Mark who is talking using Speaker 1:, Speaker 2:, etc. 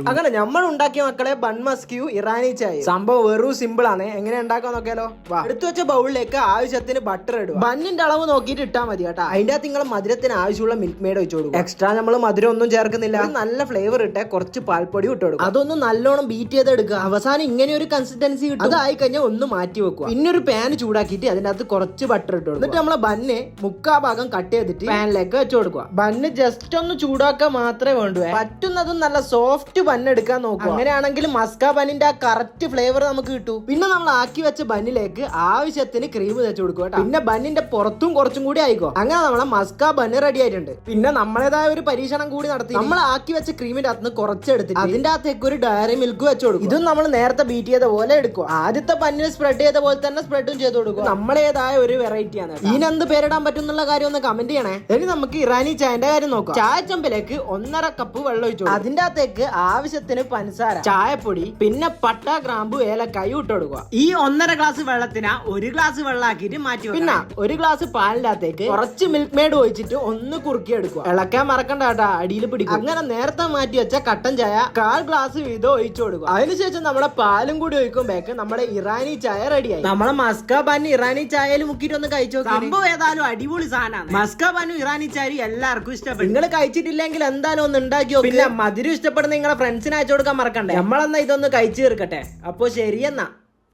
Speaker 1: അങ്ങനെ നമ്മൾ ഉണ്ടാക്കിയ മക്കളെ ബൺ മസ്ക്യൂ ഇറാനി ചായ. സംഭവം വെറും സിമ്പിൾ ആണ്. എങ്ങനെ ഉണ്ടാക്കാൻ നോക്കിയാലോ? എടുത്തു വെച്ച ബൗളിലേക്ക് ആവശ്യത്തിന് ബട്ടർ ഇടുക. ബണ്ണിന്റെ അളവ് നോക്കിയിട്ട് ഇട്ടാൽ മതി കേട്ടോ. അതിന്റെ അകത്ത് നിങ്ങൾ മധുരത്തിന് ആവശ്യമുള്ള മിൽക്ക് മെയ്ഡ് വെച്ച് കൊടുക്കും. എക്സ്ട്രാ നമ്മൾ മധുരം ഒന്നും ചേർക്കുന്നില്ല. നല്ല ഫ്ലേവർ ഇട്ടേ കുറച്ച് പാൽപ്പൊടി ഇട്ട് കൊടുക്കും. അതൊന്ന് നല്ലോണം ബീറ്റ് ചെയ്തെടുക്കുക. അവസാനം ഇങ്ങനെ ഒരു കൺസിസ്റ്റൻസി കിട്ടും. അതായി കഴിഞ്ഞാൽ ഒന്ന് മാറ്റി വെക്കുക. പിന്നെ ഒരു പാൻ ചൂടാക്കിയിട്ട് അതിന്റെ അകത്ത് കുറച്ച് ബട്ടർ ഇട്ട് കൊടുക്കും. എന്നിട്ട് നമ്മളെ ബണ്ണ് മുക്കാ ഭാഗം കട്ട് ചെയ്തിട്ട് പാനിലേക്ക് വെച്ച് കൊടുക്കുക. ബണ്ണ് ജസ്റ്റ് ഒന്ന് ചൂടാക്കാൻ മാത്രമേ വേണ്ടൂ. പറ്റുന്നതും നല്ല സോഫ്റ്റ് ബണ്ണ് എടുക്കാൻ നോക്കുക. അങ്ങനെയാണെങ്കിൽ മസ്ക ബണ്ണിന്റെ ആ കറക്റ്റ് ഫ്ലേവർ നമുക്ക് കിട്ടും. പിന്നെ നമ്മൾ ആക്കി വെച്ച ബണ്ണിലേക്ക് ആവശ്യത്തിന് ക്രീം തേച്ച് കൊടുക്കുക. പിന്നെ ബണ്ണിന്റെ പുറത്തും കുറച്ചും കൂടി ആയിക്കോ. അങ്ങനെ നമ്മളെ മസ്ക ബണ്ണ് റെഡി ആയിട്ടുണ്ട്. പിന്നെ നമ്മളേതായ ഒരു പരീക്ഷണം കൂടി നടത്തി. നമ്മൾ ആക്കി വെച്ച ക്രീമിന്റെ അകത്ത് കുറച്ചെടുത്തിട്ട് അതിന്റെ അകത്തേക്ക് ഒരു ഡയറി മിൽക്ക് വെച്ച് കൊടുക്കും. ഇതും നമ്മൾ നേരത്തെ ബീറ്റ് ചെയ്ത പോലെ എടുക്കുക. ആദ്യത്തെ ബണ്ണിന് സ്പ്രെഡ് ചെയ്ത പോലെ തന്നെ സ്പ്രെഡും ചെയ്ത് കൊടുക്കുക. നമ്മളേതായ ഒരു വെറൈറ്റി ആണ്. ഇതിനെന്ത് പേരിടാൻ പറ്റുന്നുള്ള കാര്യം ഒന്ന് കമന്റ് ചെയ്യണേ. ഇനി നമുക്ക് ഇറാനി ചായന്റെ കാര്യം നോക്കാം. ചായ ചെമ്പിലേക്ക് 1.5 കപ്പ് വെള്ളം ഒഴിച്ചു. അതിന്റെ അകത്തേക്ക് ആവശ്യത്തിന് പഞ്ചസാര, ചായപ്പൊടി, പിന്നെ പട്ട, ഗ്രാമ്പു, ഏലക്കായി ഇട്ട് കൊടുക്കുക. ഈ 1.5 ഗ്ലാസ് വെള്ളത്തിനാ 1 ഗ്ലാസ് വെള്ളമാക്കിയിട്ട് മാറ്റി. പിന്നെ 1 ഗ്ലാസ് പാലിന്റെ അകത്തേക്ക് കുറച്ച് മിൽക്ക് മെയ്ഡ് ഒഴിച്ചിട്ട് ഒന്ന് കുറുക്കി എടുക്കുക. ഇളക്കാൻ മറക്കണ്ട കേട്ടാ, അടിയിൽ പിടിക്കും. അങ്ങനെ നേരത്തെ മാറ്റി വെച്ച കട്ടൻ ചായ 1/4 ഗ്ലാസ് വീതം ഒഴിച്ചു കൊടുക്കുക. അതിനുശേഷം നമ്മളെ പാലും കൂടി ഒഴിക്കുമ്പോഴേക്ക് നമ്മുടെ ഇറാനി ചായ റെഡിയായി. നമ്മളെ മസ്ക ബന്ന് ഇറാനി ചായയിൽ മുക്കിയിട്ട് ഒന്ന് കഴിച്ചു. സംഭവം ഏതായാലും അടിപൊളി സാധനമാണ്. മസ്ക ബന്നും ഇറാനി ചായ എല്ലാവർക്കും ഇഷ്ടപ്പെടും. നിങ്ങൾ കഴിച്ചിട്ടില്ലെങ്കിൽ എന്തായാലും ഒന്ന് ഉണ്ടാക്കി. പിന്നെ മധുരം ഇഷ്ടപ്പെടുന്ന നിങ്ങളെ ഫ്രണ്ട്സിന് അയച്ചു കൊടുക്കാൻ മറക്കണ്ടേ. നമ്മളെന്നാ ഇതൊന്ന് കഴിച്ചു തീർക്കട്ടെ. അപ്പൊ ശരിയെന്നാ.